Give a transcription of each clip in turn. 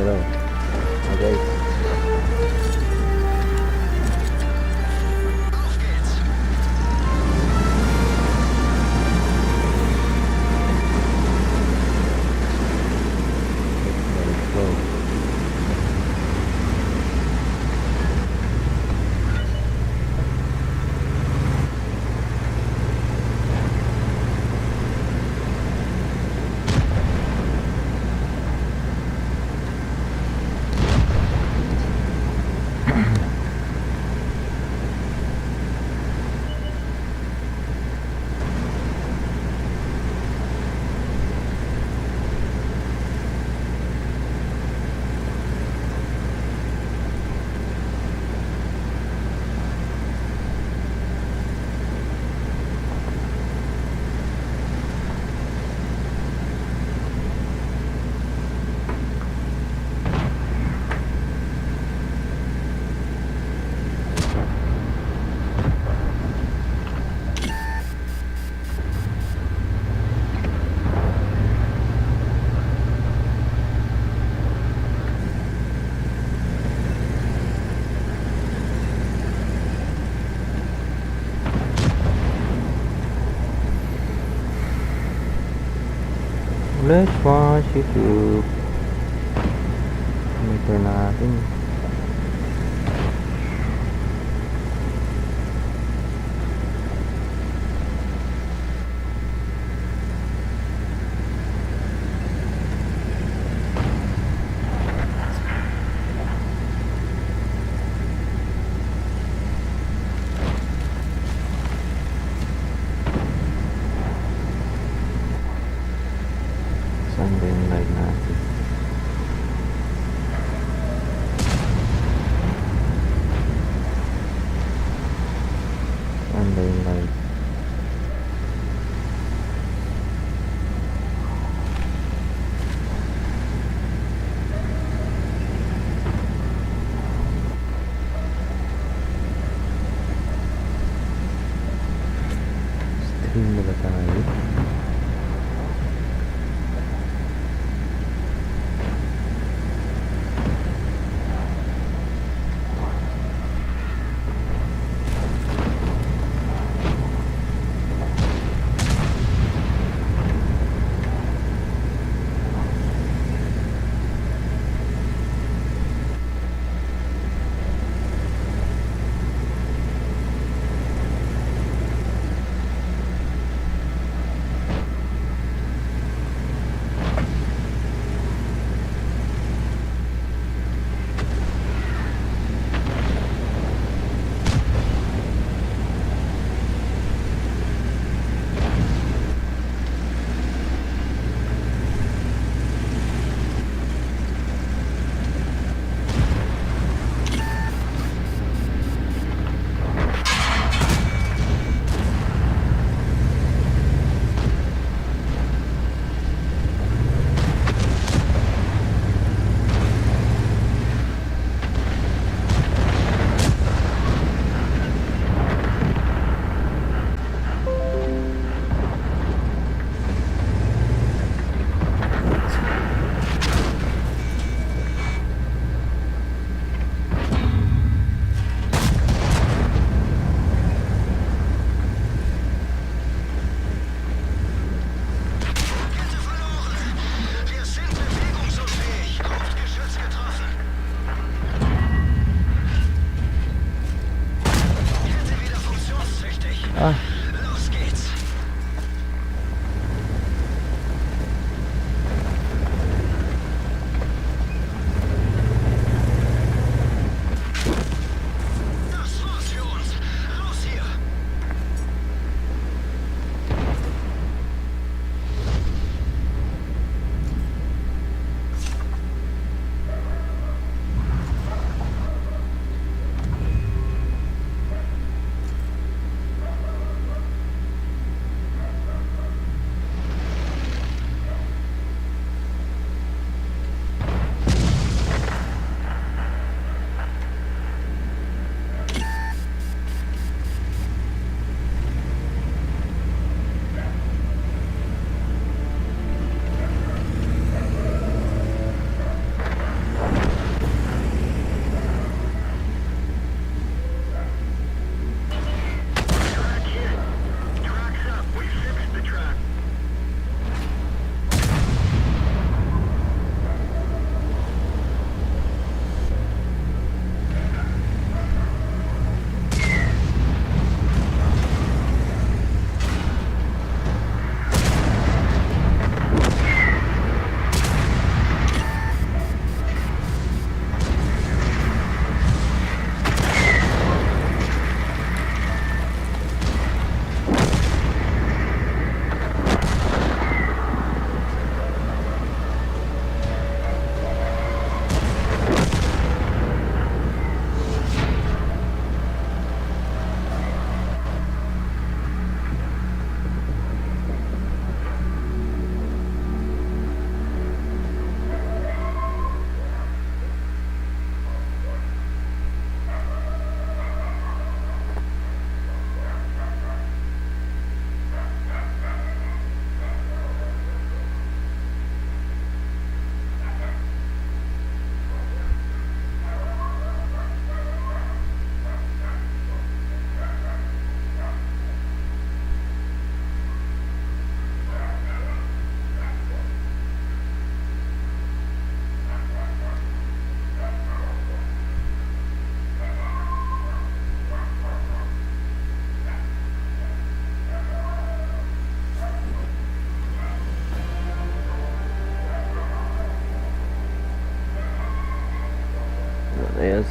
hello. Okay. Let's go. Let's watch YouTube. Monitor natin. Saan ba yung live natin? Saan ba yung live? Stream na ba tayo?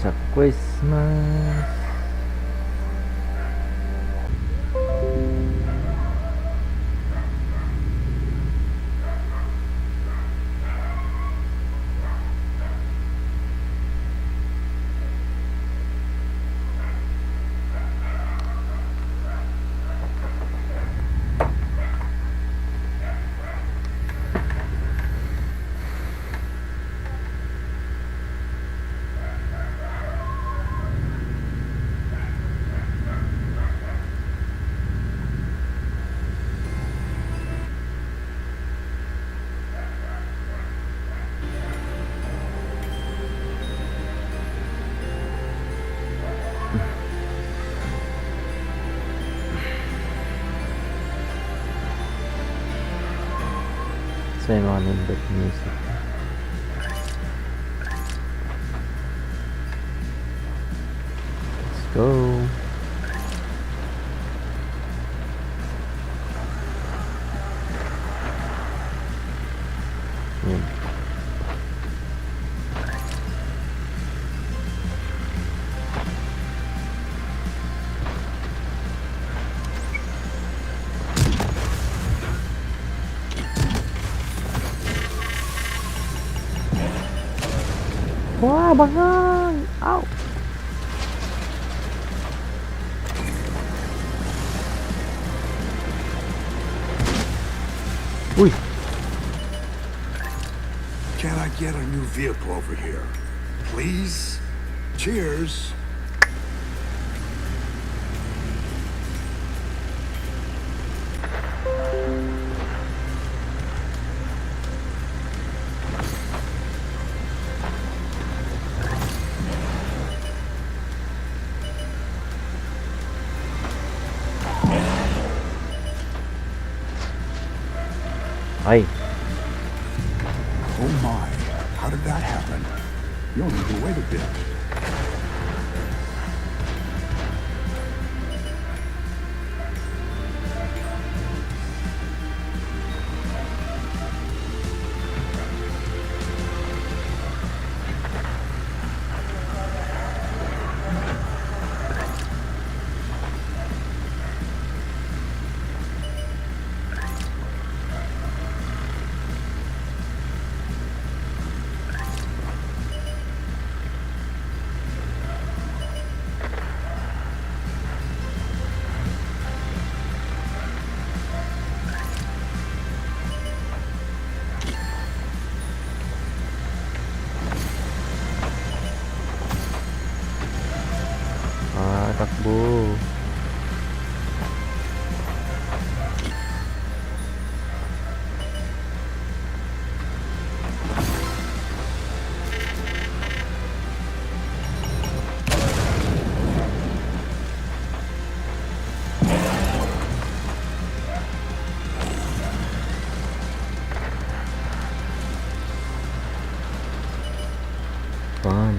sa Christmas. So yung mga nindot music. Let's go. Yun. Wah, bangang! Ow! Uy! Can I get a new vehicle over here? Please? Cheers. Ay! Oh my, how did that happen? You'll need to wait a bit. Takbo. Fun.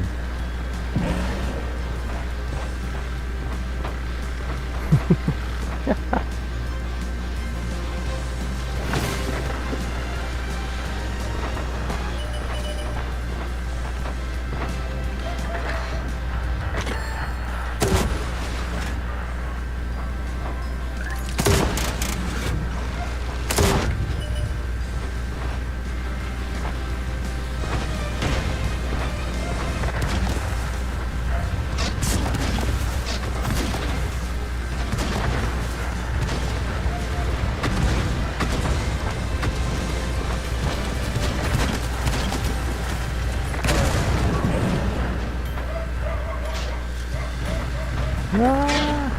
Ah!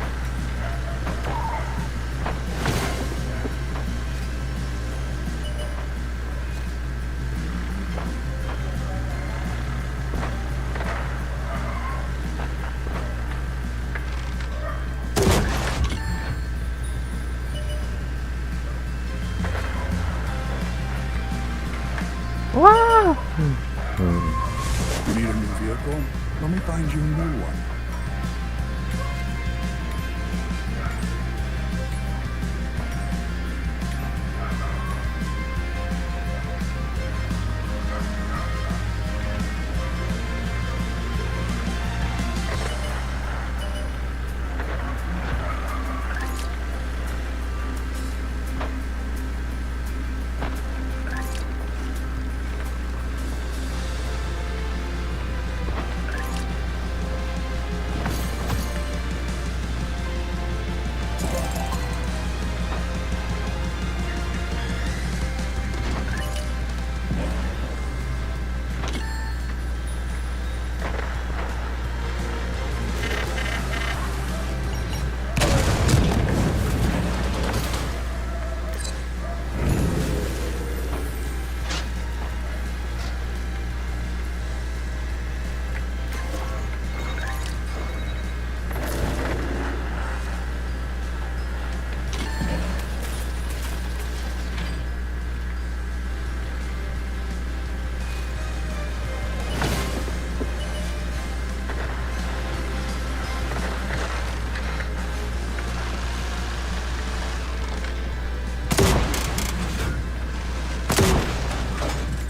Wow! You need a new vehicle? Let me find you a new one.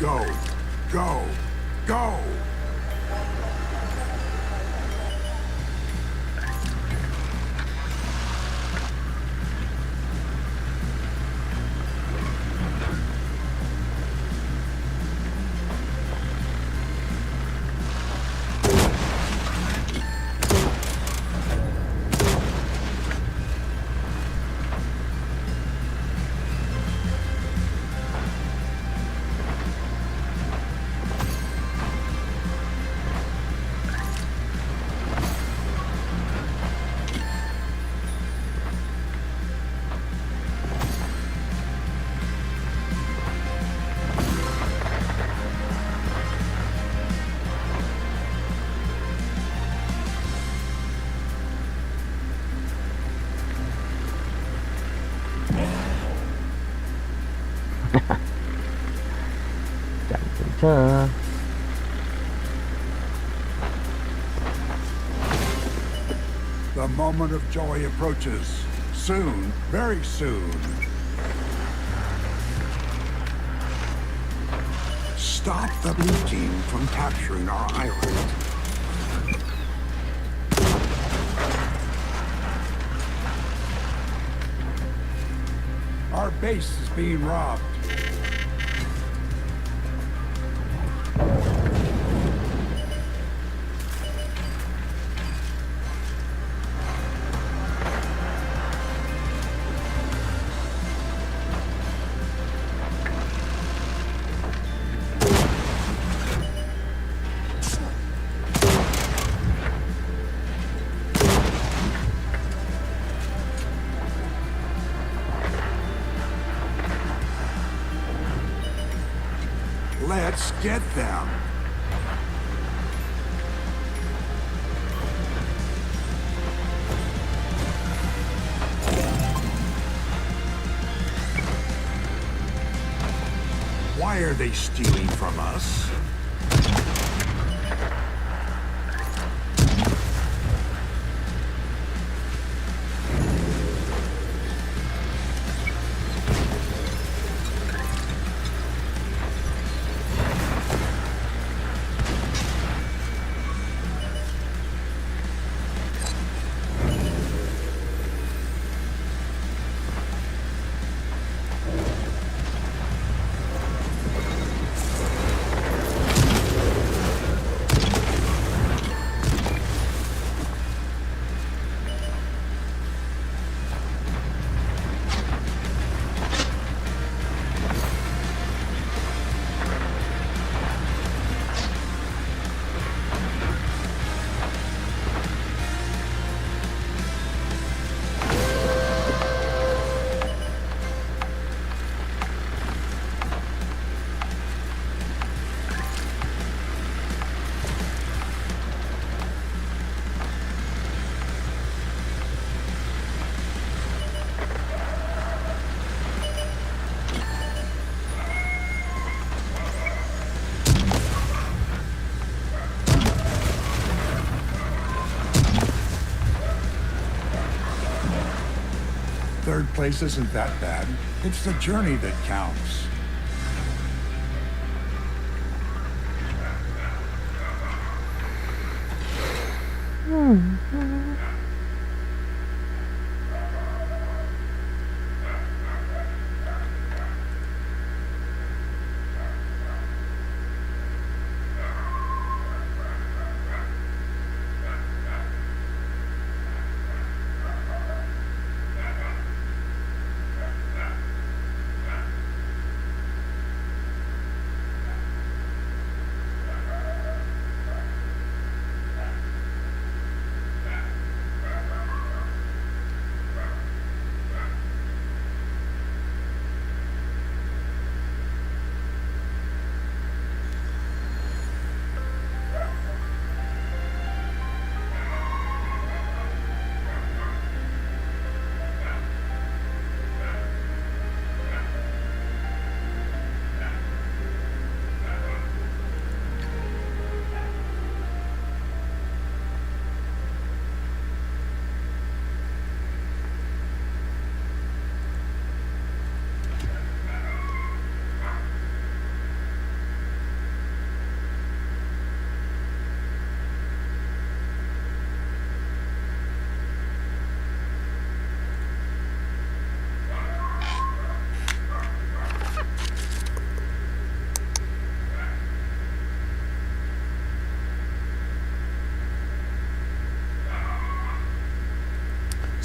Go, go, go! Chạy chậm chơ. The moment of joy approaches. Soon, very soon. Stop the blue team from capturing our island. Our base is being robbed. Let's get them. Why are they stealing from us? Third place isn't that bad. It's the journey that counts.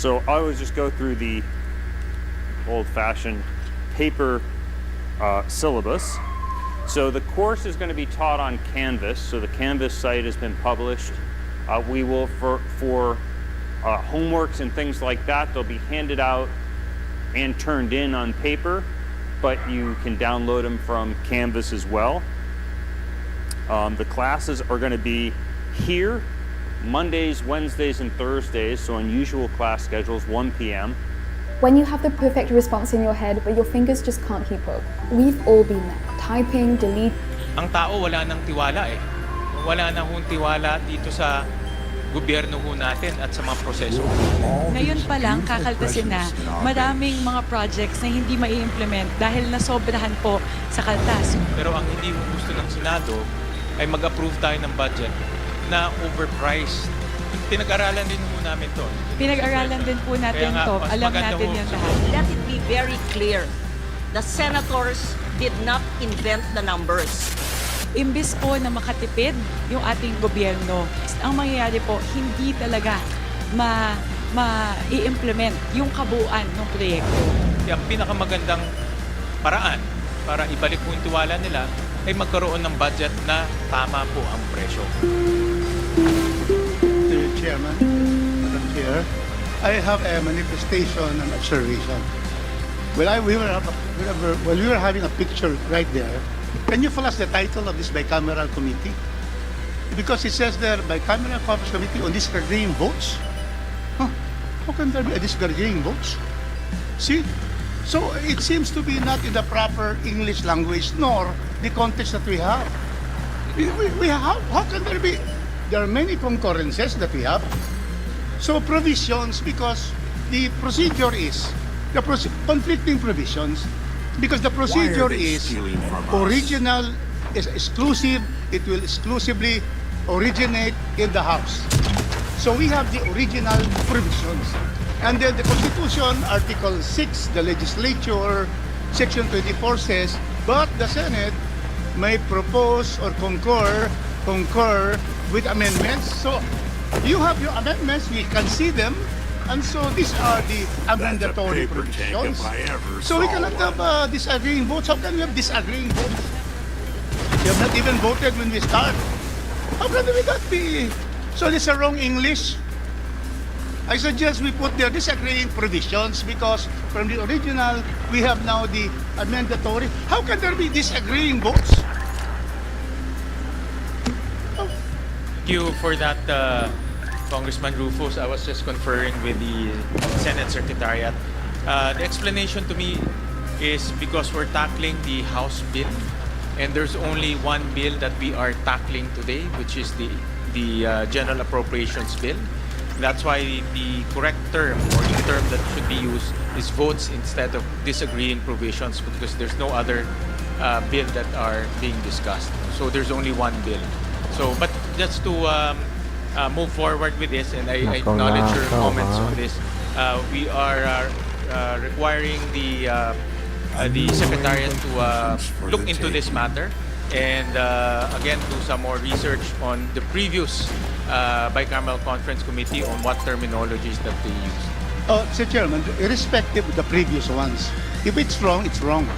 So I always just go through the old-fashioned paper syllabus. So the course is going to be taught on Canvas. So the Canvas site has been published. We will, for homeworks and things like that, they'll be handed out and turned in on paper, but you can download them from Canvas as well. The classes are going to be here Mondays, Wednesdays, and Thursdays, so unusual class schedules, 1 p.m. When you have the perfect response in your head, but your fingers just can't keep up. We've all been there. Typing, delete. Ang tao wala nang tiwala eh. Wala na hong tiwala dito sa gobyerno ho natin at sa mga proseso. Ngayon pa lang, kakaltasin na maraming mga projects na hindi mai-implement dahil nasobrahan po sa kaltas. Pero ang hindi ho gusto ng Senado ay mag-approve tayo ng budget na overpriced. Pinag-aralan din ho namin to. Pinag-aralan din po natin Kaya nga, to. mas Alam maganda natin ho. yan lahat. Let it be very clear. The senators did not invent the numbers. Imbis po na makatipid yung ating gobyerno, ang mangyayari po, hindi talaga ma-i-implement yung kabuuan ng proyekto. Kaya ang pinakamagandang paraan para ibalik po yung tiwala nila ay magkaroon ng budget na tama po ang presyo. Mr. Chairman, Madam Chair, I have a manifestation and observation. When we were having a picture right there, can you flash the title of this bicameral committee? Because it says there, bicameral conference committee on disagreeing votes. Huh? How can there be a disagreeing votes? See? So it seems to be not in the proper English language nor the context that we have. We have, how can there be? There are many concurrences that we have. So provisions, because the procedure is, conflicting provisions, because the procedure they is stealing from us? original, is exclusive, it will exclusively originate in the House. So we have the original provisions. And then the Constitution, Article 6, the legislature, Section 24 says, but the Senate may propose or concur with amendments. So you have your amendments, we can see them, and so these are the amendatory paper tank provisions. if I ever So we saw cannot one. have disagreeing votes. How can we have disagreeing votes? You have not even voted when we start. How can we not be? So this is wrong English. I suggest we put the disagreeing provisions because from the original, we have now the amendatory. How can there be disagreeing votes? Thank you for that, Congressman Rufus. I was just conferring with the Senate Secretariat. The explanation to me is because we're tackling the House bill, and there's only one bill that we are tackling today, which is the General Appropriations Bill. That's why the correct term or the term that should be used is votes instead of disagreeing provisions, because there's no other bill that are being discussed. So there's only one bill. So, but just to move forward with this, and I acknowledge your comments on this, we are requiring the Secretariat to look into this matter and again do some more research on the previous bicameral conference committee on what terminologies that they use. Mr. Chairman, irrespective of the previous ones, if it's wrong, it's wrong.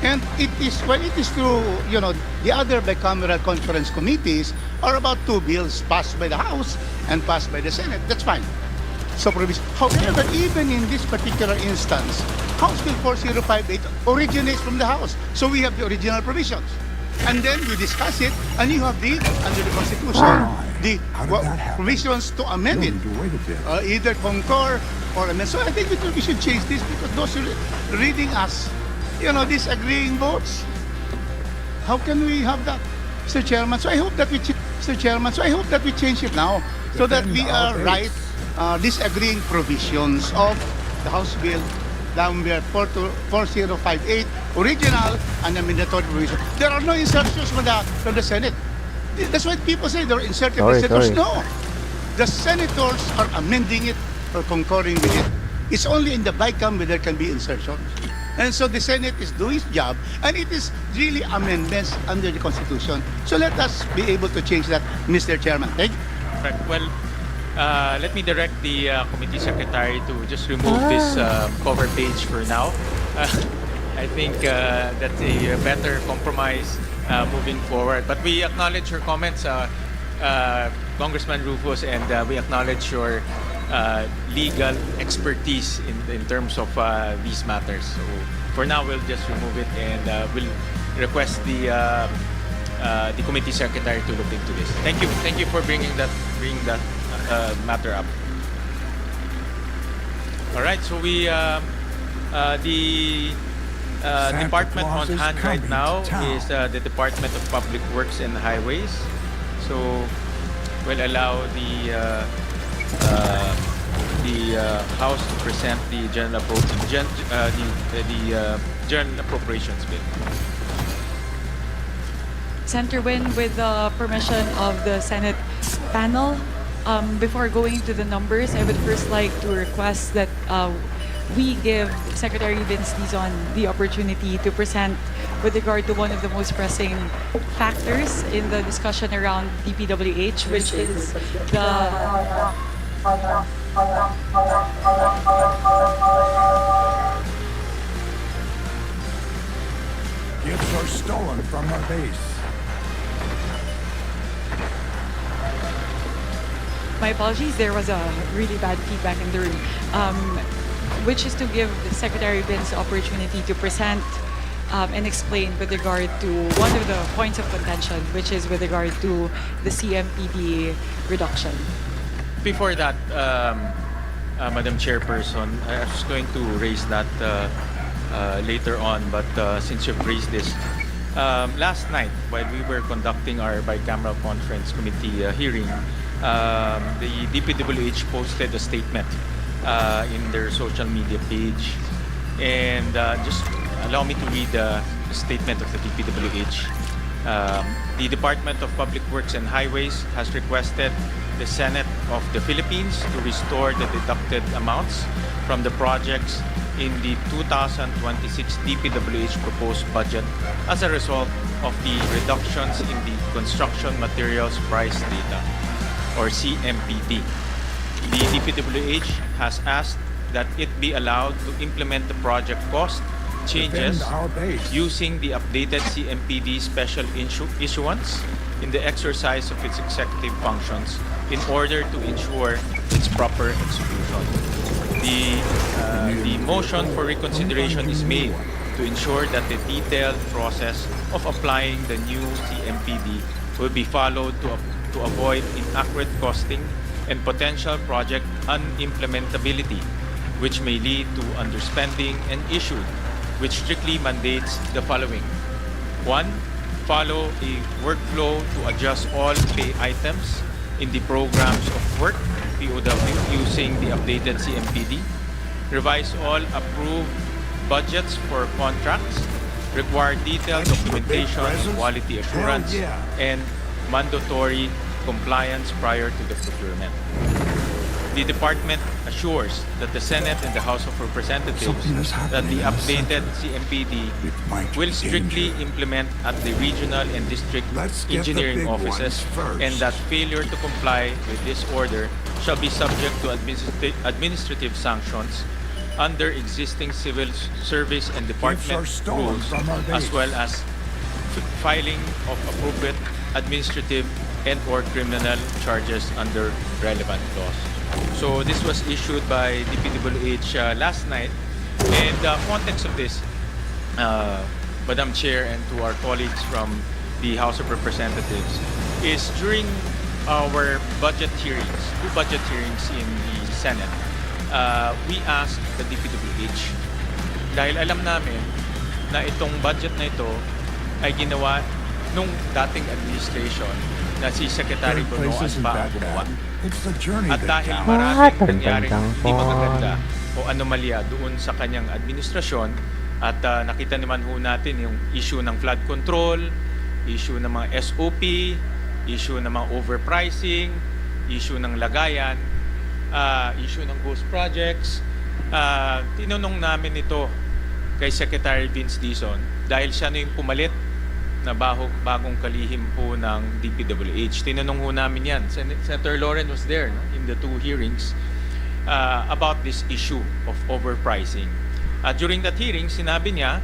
And it is, when it is true, you know, the other bicameral conference committees are about two bills passed by the House and passed by the Senate. That's fine. So, however, even in this particular instance, House Bill 4058 originates from the House. So we have the original provisions. And then we discuss it, and you have the, under the Constitution, the How did that happen? provisions to amend You it. don't need to wait a bit. Either concur or amend. So I think we should change this because those who are reading us, you know, disagreeing votes. How can we have that, Mr. Chairman? So I hope that we, Mr. Chairman. So I hope that we change it now, so that we are right. Disagreeing provisions of the House Bill number 4058, original and amendatory provision. There are no insertions from the Senate. That's why people say there are inserted Sorry. senators. No, the senators are amending it or concurring with it. It's only in the BICAM where there can be insertions. And so the Senate is doing its job, and it is really amendments under the Constitution. So let us be able to change that, Mr. Chairman. Thank you. Right. Well, Let me direct the committee secretary to just remove this cover page for now. I think that's a better compromise moving forward. But we acknowledge your comments, Congressman Rufus, and we acknowledge your legal expertise in terms of these matters. So for now, we'll just remove it, and we'll request the committee secretary to look into this. Thank you for bringing that matter up. All right, so we the Santa department Claus on is hand right coming now to town. is the Department of Public Works and Highways. So we'll allow the House to present the general appropriations bill. Senator Win, with the permission of the Senate panel, before going to the numbers, I would first like to request that we give Secretary Vince Dizon the opportunity to present with regard to one of the most pressing factors in the discussion around DPWH, which is the Gifts are stolen from our base. My apologies, there was a really bad feedback in the room, which is to give Secretary Vince the opportunity to present and explain with regard to one of the points of contention, which is with regard to the CMPD reduction. Before that, Madam Chairperson, I was going to raise that later on, but since you've raised this, last night while we were conducting our bicameral conference committee hearing, the DPWH posted a statement in their social media page, and just allow me to read the statement of the DPWH. The Department of Public Works and Highways has requested the Senate of the Philippines to restore the deducted amounts from the projects in the 2026 DPWH proposed budget as a result of the reductions in the Construction Materials Price Data, or CMPD. The DPWH has asked that it be allowed to implement the project cost changes Defend our base. using the updated CMPD special issuance in the exercise of its executive functions in order to ensure its proper execution. The motion for reconsideration is made to ensure that the detailed process of applying the new CMPD will be followed to avoid inaccurate costing and potential project unimplementability, which may lead to underspending, and issued, which strictly mandates the following. 1. Follow a workflow to adjust all pay items in the programs of work, POW, using the updated CMPD. Revise all approved budgets for contracts. Require detailed Thanks for the big documentation, presents. quality assurance, Hell yeah. and mandatory compliance prior to the procurement. The department assures that the Senate and the House of Representatives Something is that happening the in the updated center. CMPD It might will be strictly danger. implement at the regional and district Let's get the engineering big offices, ones first. and that failure to comply with this order shall be subject to administrative sanctions under existing civil service and department are stolen rules, from our as base. well as filing of appropriate administrative and/or criminal charges under relevant laws. So this was issued by DPWH last night, and the context of this, Madam Chair, and to our colleagues from the House of Representatives, is during our budget hearings, 2 budget hearings in the Senate, we asked the DPWH, dahil alam namin na itong budget na ito ay ginawa nung dating administration na si Secretary Third place Bonoan isn't pa ang that gumawa. bad. It's the journey At that dahil counts. maraming What? nangyaring Ang hindi gandang magaganda o anomalya doon sa kanyang administrasyon, at nakita naman ho natin yung issue ng flood control, issue ng mga SOP, issue ng mga overpricing, issue ng lagayan, issue ng ghost projects. Tinanong namin ito kay Secretary Vince Dizon dahil siya na yung pumalit na bagong kalihim po ng DPWH. Tinanong ho namin yan. Senator Lauren was there, no, in the 2 hearings about this issue of overpricing. During that hearing, sinabi niya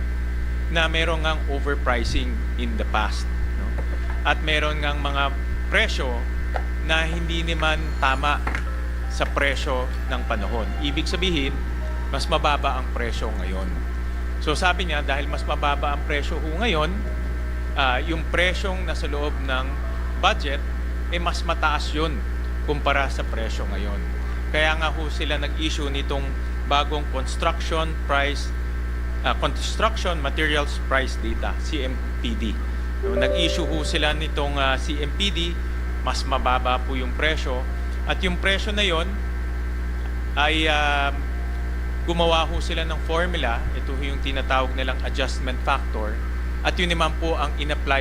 na meron ngang overpricing in the past. No? At meron ngang mga presyo na hindi naman tama sa presyo ng panahon. Ibig sabihin, mas mababa ang presyo ngayon. So sabi niya, dahil mas mababa ang presyo ho ngayon, yung presyong nasa loob ng budget, mas mataas yun kumpara sa presyo ngayon. Kaya nga ho sila nag-issue nitong bagong Construction Materials Price Data, CMPD. So, nag-issue ho sila nitong CMPD, mas mababa po yung presyo. At yung presyo na yon ay gumawa ho sila ng formula, ito yung tinatawag nilang adjustment factor, at yun naman po ang in-apply